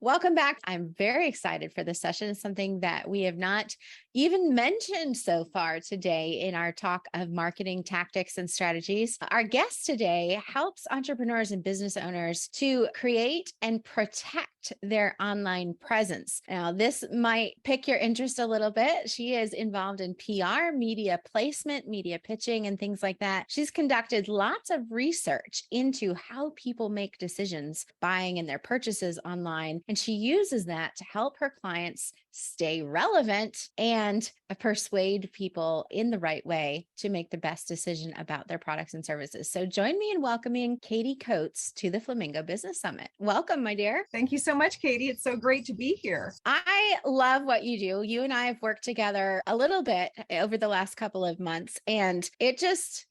Welcome back. I'm very excited for this session. It's something that we have not even mentioned so far today in our talk of marketing tactics and strategies. Our guest today helps entrepreneurs and business owners to create and protect their online presence. Now, this might pick your interest a little bit. She is involved in PR, media placement, media pitching, and things like that. She's conducted lots of research into how people make decisions buying and their purchases online. And she uses that to help her clients stay relevant and persuade people in the right way to make the best decision about their products and services. So join me in welcoming Katie Coates to the Flamingo Business Summit. Welcome, my dear. Thank you so much, Katie. It's so great to be here. I love what you do. You and I have worked together a little bit over the last couple of months. And it just,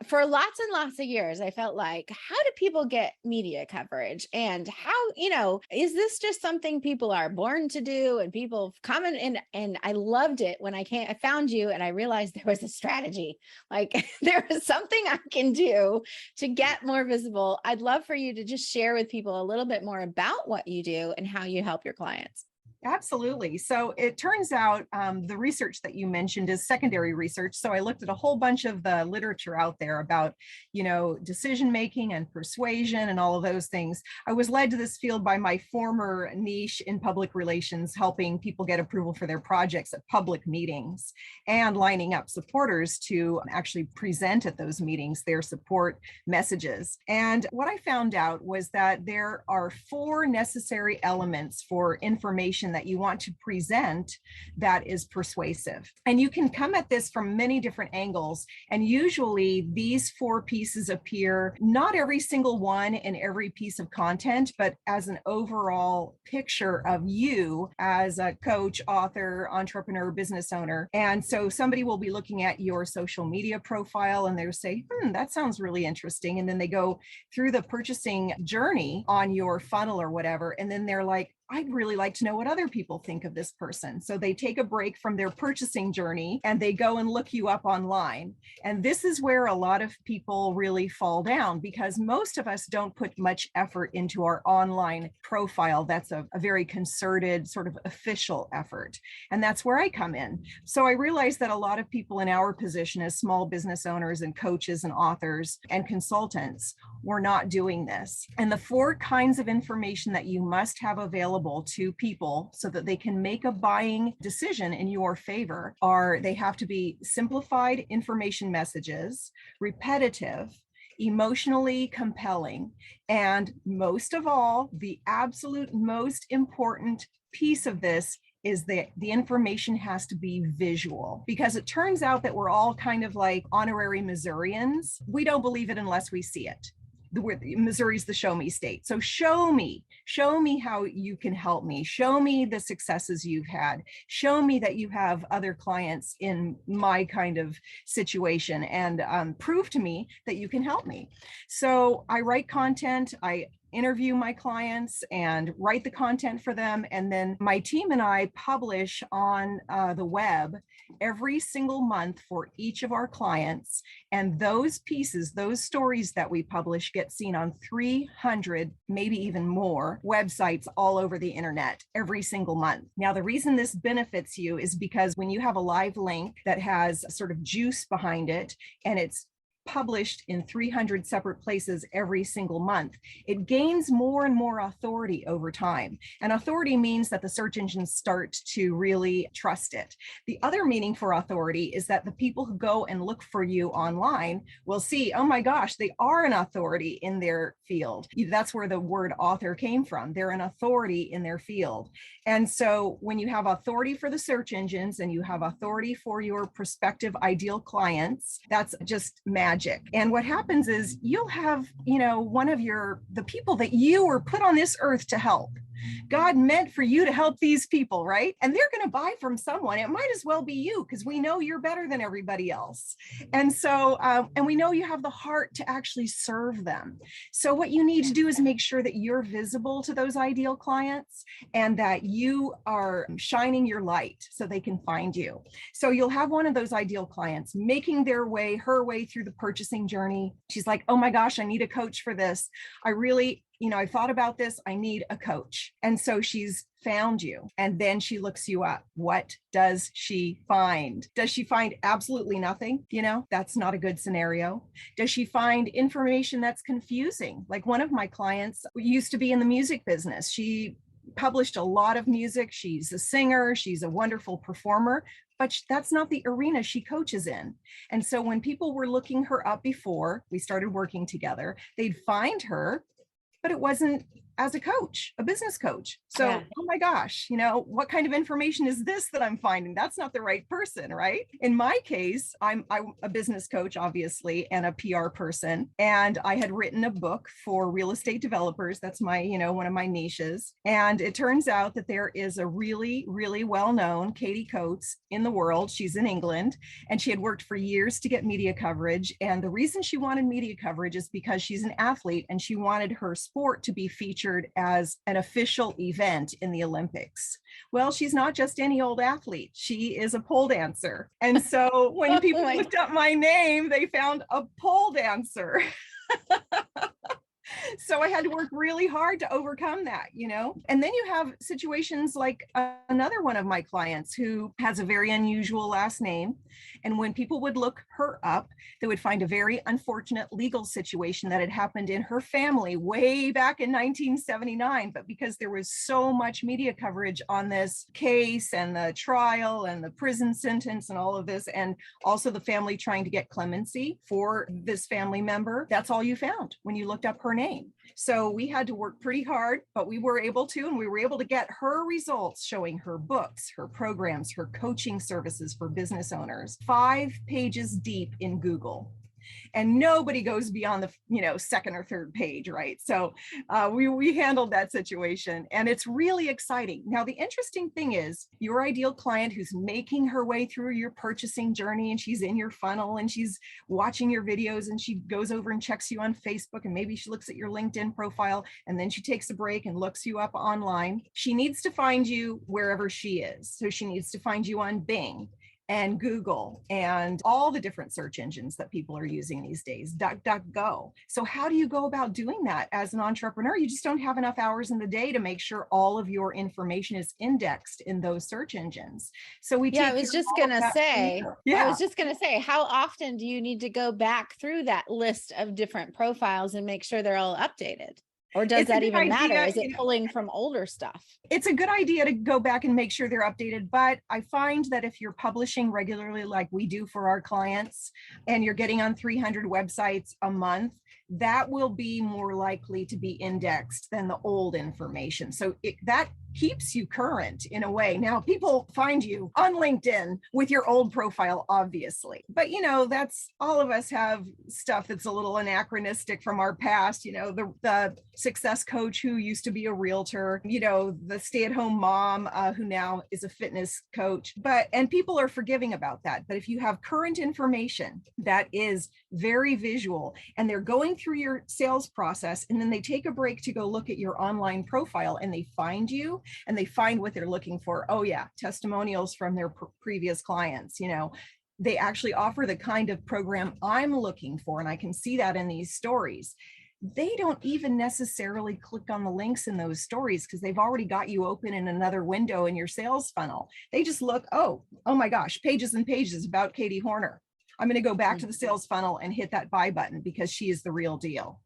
for lots and lots of years, I felt like, how do people get media coverage? And how, is this just something people are born to do? And people come in, and I loved it when I found you and I realized there was a strategy. Like there was something I can do to get more visible. I'd love for you to just share with people a little bit more about what you do and how you help your clients. Absolutely. So it turns out the research that you mentioned is secondary research. So I looked at a whole bunch of the literature out there about, decision making and persuasion and all of those things. I was led to this field by my former niche in public relations, helping people get approval for their projects at public meetings and lining up supporters to actually present at those meetings their support messages. And what I found out was that there are 4 necessary elements for information that you want to present that is persuasive. And you can come at this from many different angles. And usually these 4 pieces appear, not every single one in every piece of content, but as an overall picture of you as a coach, author, entrepreneur, business owner. And so somebody will be looking at your social media profile and they'll say, that sounds really interesting. And then they go through the purchasing journey on your funnel or whatever. And then they're like, I'd really like to know what other people think of this person. So they take a break from their purchasing journey and they go and look you up online. And this is where a lot of people really fall down because most of us don't put much effort into our online profile. That's a very concerted sort of official effort. And that's where I come in. So I realized that a lot of people in our position as small business owners and coaches and authors and consultants were not doing this. And the 4 kinds of information that you must have available to people so that they can make a buying decision in your favor are they have to be simplified information messages, repetitive, emotionally compelling, and most of all, the absolute most important piece of this is that the information has to be visual, because it turns out that we're all kind of like honorary Missourians. We don't believe it unless we see it. Missouri's the show me state. So show me how you can help me. Show me the successes you've had. Show me that you have other clients in my kind of situation, and prove to me that you can help me. So I write content, I interview my clients and write the content for them. And then my team and I publish on the web every single month for each of our clients. And those pieces, those stories that we publish get seen on 300, maybe even more websites all over the internet every single month. Now, the reason this benefits you is because when you have a live link that has sort of juice behind it and it's published in 300 separate places every single month, it gains more and more authority over time. And authority means that the search engines start to really trust it. The other meaning for authority is that the people who go and look for you online will see, oh my gosh, they are an authority in their field. That's where the word author came from. They're an authority in their field. And so when you have authority for the search engines and you have authority for your prospective ideal clients, that's just magic. And what happens is you'll have, one of the people that you were put on this earth to help. God meant for you to help these people, right? And they're going to buy from someone. It might as well be you because we know you're better than everybody else. And so, and we know you have the heart to actually serve them. So what you need to do is make sure that you're visible to those ideal clients and that you are shining your light so they can find you. So you'll have one of those ideal clients making her way through the purchasing journey. She's like, oh my gosh, I need a coach for this. I really I thought about this. I need a coach. And so she's found you, and then she looks you up. What does she find? Does she find absolutely nothing? That's not a good scenario. Does she find information that's confusing? Like one of my clients used to be in the music business. She published a lot of music. She's a singer. She's a wonderful performer, but that's not the arena she coaches in. And so when people were looking her up before we started working together, they'd find her, but it wasn't as a coach, a business coach. So, Yeah. oh my gosh, what kind of information is this that I'm finding? That's not the right person, right? In my case, I'm a business coach, obviously, and a PR person. And I had written a book for real estate developers. That's my, one of my niches. And it turns out that there is a really, really well-known Katie Coates in the world. She's in England, and she had worked for years to get media coverage. And the reason she wanted media coverage is because she's an athlete and she wanted her sport to be featured as an official event in the Olympics. Well, she's not just any old athlete. She is a pole dancer. And so when people looked up my name, they found a pole dancer. So I had to work really hard to overcome that, And then you have situations like another one of my clients who has a very unusual last name. And when people would look her up, they would find a very unfortunate legal situation that had happened in her family way back in 1979. But because there was so much media coverage on this case and the trial and the prison sentence and all of this, and also the family trying to get clemency for this family member, that's all you found when you looked up her name. So we had to work pretty hard, but we were able to, and we were able to get her results showing her books, her programs, her coaching services for business owners, 5 pages deep in Google. And nobody goes beyond the second or third page, right? So we handled that situation, and it's really exciting. Now, the interesting thing is your ideal client who's making her way through your purchasing journey, and she's in your funnel and she's watching your videos, and she goes over and checks you on Facebook, and maybe she looks at your LinkedIn profile, and then she takes a break and looks you up online. She needs to find you wherever she is. So she needs to find you on Bing and Google and all the different search engines that people are using these days, DuckDuckGo. So how do you go about doing that as an entrepreneur? You just don't have enough hours in the day to make sure all of your information is indexed in those search engines. So I was just going to say, how often do you need to go back through that list of different profiles and make sure they're all updated? Or does that even matter? Is it pulling from older stuff? It's a good idea to go back and make sure they're updated. But I find that if you're publishing regularly, like we do for our clients, and you're getting on 300 websites a month, that will be more likely to be indexed than the old information. So that keeps you current in a way. Now, people find you on LinkedIn with your old profile, obviously, but that's all of us have stuff that's a little anachronistic from our past. The success coach who used to be a realtor, the stay-at-home mom who now is a fitness coach, and people are forgiving about that. But if you have current information that is very visual, and they're going through your sales process, and then they take a break to go look at your online profile, and they find you, and they find what they're looking for. Oh yeah, testimonials from their previous clients. They actually offer the kind of program I'm looking for, and I can see that in these stories. They don't even necessarily click on the links in those stories because they've already got you open in another window in your sales funnel. They just look, oh my gosh, pages and pages about Katie Hornor. I'm going to go back to the sales funnel and hit that buy button because she is the real deal.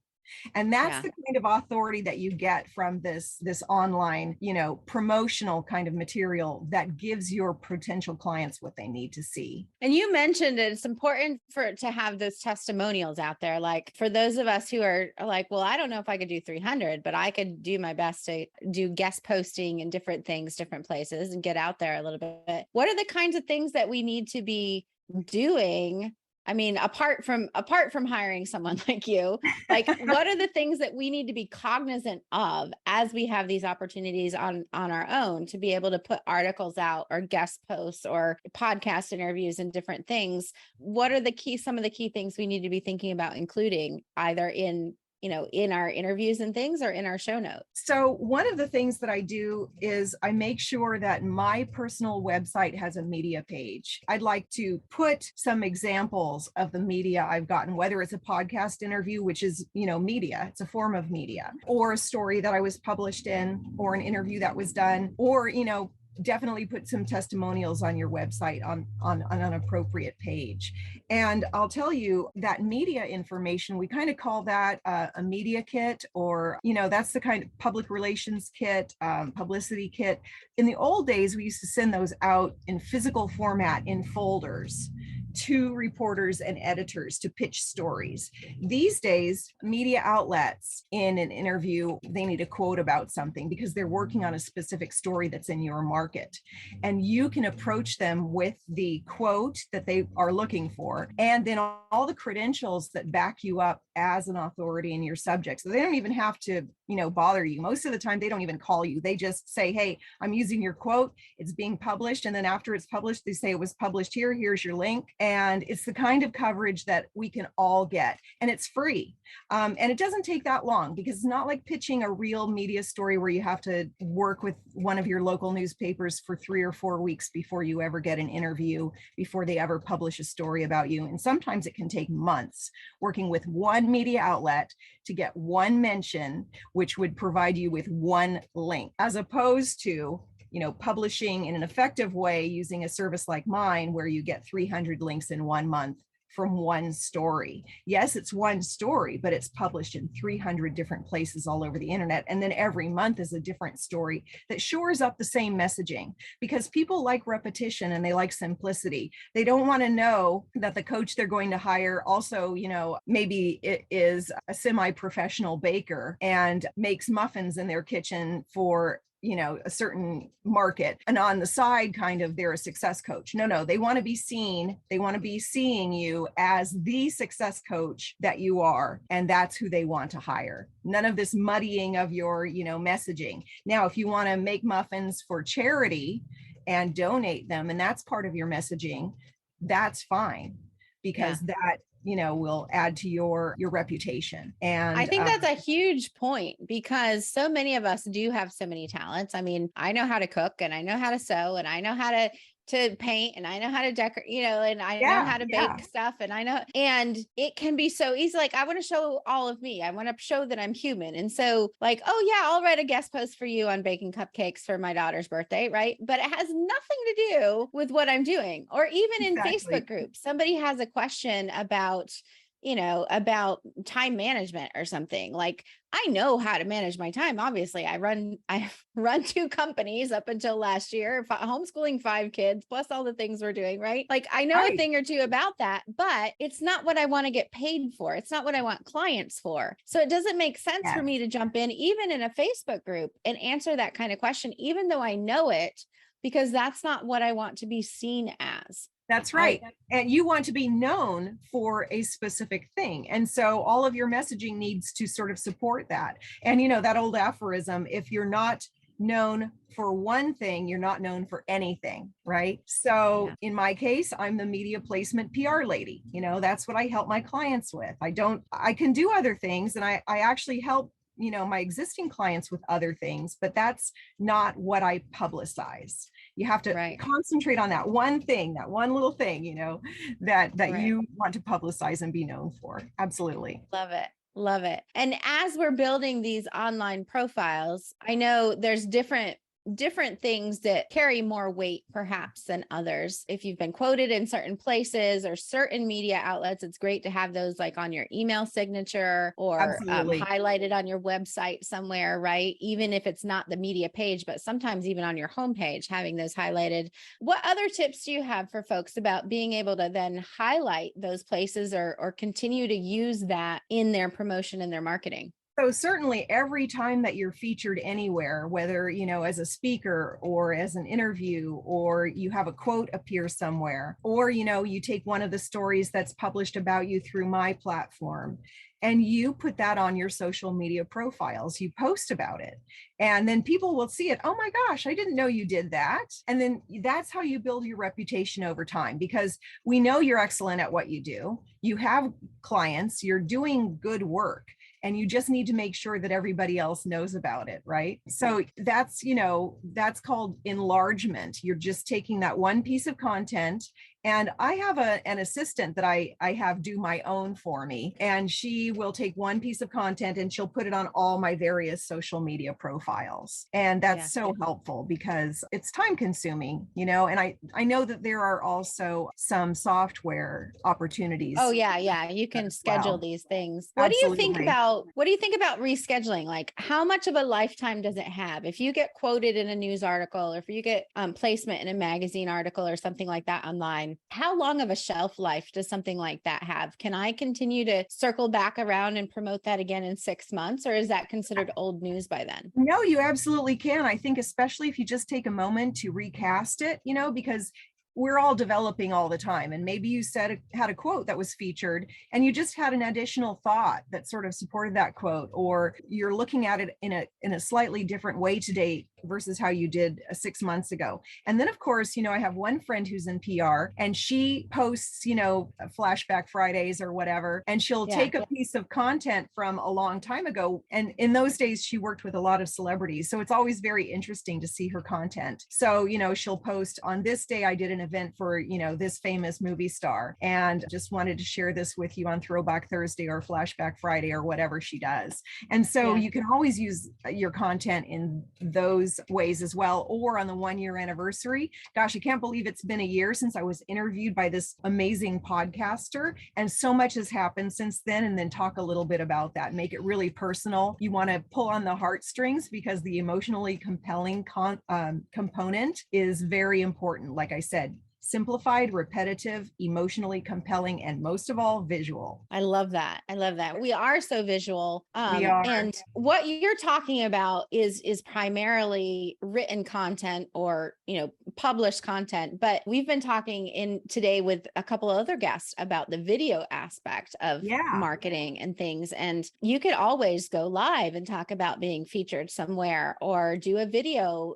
And that's the kind of authority that you get from this online, promotional kind of material that gives your potential clients what they need to see. And you mentioned it's important to have those testimonials out there. Like for those of us who are like, well, I don't know if I could do 300, but I could do my best to do guest posting and different things, different places, and get out there a little bit. What are the kinds of things that we need to be doing? I mean, apart from hiring someone like you, like what are the things that we need to be cognizant of as we have these opportunities on our own to be able to put articles out or guest posts or podcast interviews and different things? What are some of the key things we need to be thinking about including either in in our interviews and things, or in our show notes? So one of the things that I do is I make sure that my personal website has a media page. I'd like to put some examples of the media I've gotten, whether it's a podcast interview, which is, media, it's a form of media, or a story that I was published in, or an interview that was done, or, definitely put some testimonials on your website on an appropriate page. And I'll tell you that media information, we kind of call that a media kit, or, that's the kind of public relations kit, publicity kit. In the old days, we used to send those out in physical format in folders to reporters and editors to pitch stories. These days, media outlets in an interview, they need a quote about something because they're working on a specific story that's in your market. And you can approach them with the quote that they are looking for, and then all the credentials that back you up as an authority in your subject. So they don't even have to, bother you. Most of the time, they don't even call you. They just say, hey, I'm using your quote. It's being published. And then after it's published, they say it was published here. Here's your link. And it's the kind of coverage that we can all get. And it's free. And it doesn't take that long, because it's not like pitching a real media story where you have to work with one of your local newspapers for 3 or 4 weeks before you ever get an interview, before they ever publish a story about you. And sometimes it can take months working with one media outlet to get one mention, which would provide you with one link, as opposed to publishing in an effective way using a service like mine, where you get 300 links in 1 month from one story. Yes, it's one story, but it's published in 300 different places all over the internet. And then every month is a different story that shores up the same messaging, because people like repetition and they like simplicity. They don't want to know that the coach they're going to hire also, maybe it is a semi-professional baker and makes muffins in their kitchen for a certain market, and on the side kind of they're a success coach. No, they want to be seen. They want to be seeing you as the success coach that you are, and that's who they want to hire. None of this muddying of your messaging. Now, if you want to make muffins for charity and donate them, and that's part of your messaging, that's fine, because that will add to your reputation. And I think that's a huge point, because so many of us do have so many talents. I mean, I know how to cook, and I know how to sew, and I know how to paint, and I know how to decorate, and I know how to bake stuff, and it can be so easy. Like, I want to show all of me. I want to show that I'm human. And so, like, oh yeah, I'll write a guest post for you on baking cupcakes for my daughter's birthday. Right. But it has nothing to do with what I'm doing. Or even in Facebook groups, somebody has a question about time management or something. Like, I know how to manage my time. Obviously, I run 2 companies up until last year, homeschooling 5 kids, plus all the things we're doing, right? Like, I know a thing or two about that, but it's not what I want to get paid for. It's not what I want clients for. So it doesn't make sense for me to jump in, even in a Facebook group, and answer that kind of question, even though I know it, because that's not what I want to be seen as. That's right. And you want to be known for a specific thing. And so all of your messaging needs to sort of support that. And, that old aphorism, if you're not known for one thing, you're not known for anything, right? So in my case, I'm the media placement PR lady. That's what I help my clients with. I can do other things, and I actually help my existing clients with other things, but that's not what I publicize. You have to concentrate on that one thing, that one little thing, that you want to publicize and be known for. Absolutely. Love it. Love it. And as we're building these online profiles, I know there's different things that carry more weight perhaps than others. If you've been quoted in certain places or certain media outlets, it's great to have those like on your email signature or highlighted on your website somewhere, right? Even if it's not the media page, but sometimes even on your homepage, having those highlighted. What other tips do you have for folks about being able to then highlight those places or continue to use that in their promotion and their marketing? So certainly every time that you're featured anywhere, whether, as a speaker or as an interview, or you have a quote appear somewhere, or, you take one of the stories that's published about you through my platform, and you put that on your social media profiles, you post about it, and then people will see it. Oh my gosh, I didn't know you did that. And then that's how you build your reputation over time, because we know you're excellent at what you do. You have clients, you're doing good work. and you just need to make sure that everybody else knows about it, right? So that's, that's called enlargement. You're just taking that one piece of content. And I have an assistant that I have do my own for me. And she will take one piece of content and she'll put it on all my various social media profiles. And that's so helpful because it's time consuming, and I know that there are also some software opportunities. Oh yeah. You can schedule these things. What Absolutely. do you think about rescheduling? Like, how much of a lifetime does it have? If you get quoted in a news article, or if you get placement in a magazine article or something like that online, how long of a shelf life does something like that have? Can I continue to circle back around and promote that again in 6 months, or is that considered old news by then? No, you absolutely can. I think especially if you just take a moment to recast it, because we're all developing all the time. And maybe you had a quote that was featured and you just had an additional thought that sort of supported that quote, or you're looking at it in a slightly different way today versus how you did 6 months ago. And then of course, I have one friend who's in PR and she posts, flashback Fridays or whatever, and she'll take a piece of content from a long time ago. And in those days, she worked with a lot of celebrities. So it's always very interesting to see her content. So, she'll post, on this day, I did an event for, this famous movie star, and just wanted to share this with you on Throwback Thursday or Flashback Friday or whatever she does. And so you can always use your content in those ways as well, or on the 1-year anniversary. Gosh, I can't believe it's been a year since I was interviewed by this amazing podcaster, and so much has happened since then. And then talk a little bit about that, make it really personal. You want to pull on the heartstrings because the emotionally compelling component is very important. Like I said, simplified, repetitive, emotionally compelling, and most of all, visual. I love that. We are so visual. We are. And what you're talking about is primarily written content or, published content. But we've been talking today with a couple of other guests about the video aspect of marketing and things. And you could always go live and talk about being featured somewhere, or do a video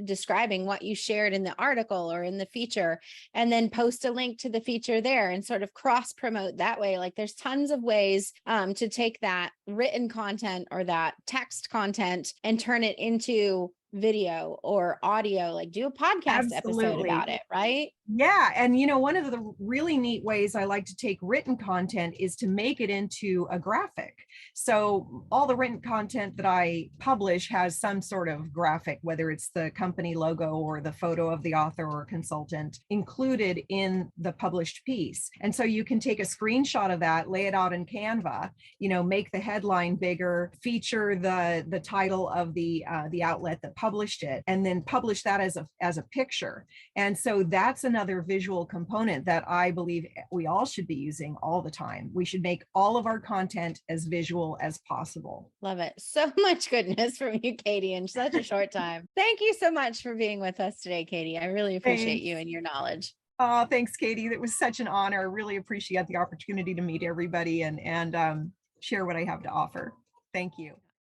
describing what you shared in the article or in the feature, and then post a link to the feature there and sort of cross promote that way. Like, there's tons of ways to take that written content or that text content and turn it into video or audio, like do a podcast episode about it, right? Yeah. And, one of the really neat ways I like to take written content is to make it into a graphic. So all the written content that I publish has some sort of graphic, whether it's the company logo or the photo of the author or consultant included in the published piece. And so you can take a screenshot of that, lay it out in Canva, make the headline bigger, feature the title of the outlet that published it, and then publish that as a picture. And so that's another visual component that I believe we all should be using all the time. We should make all of our content as visual as possible. Love it. So much goodness from you, Katie, in such a short time. Thank you so much for being with us today, Katie. I really appreciate you and your knowledge. Oh, thanks, Katie. That was such an honor. I really appreciate the opportunity to meet everybody and share what I have to offer. Thank you.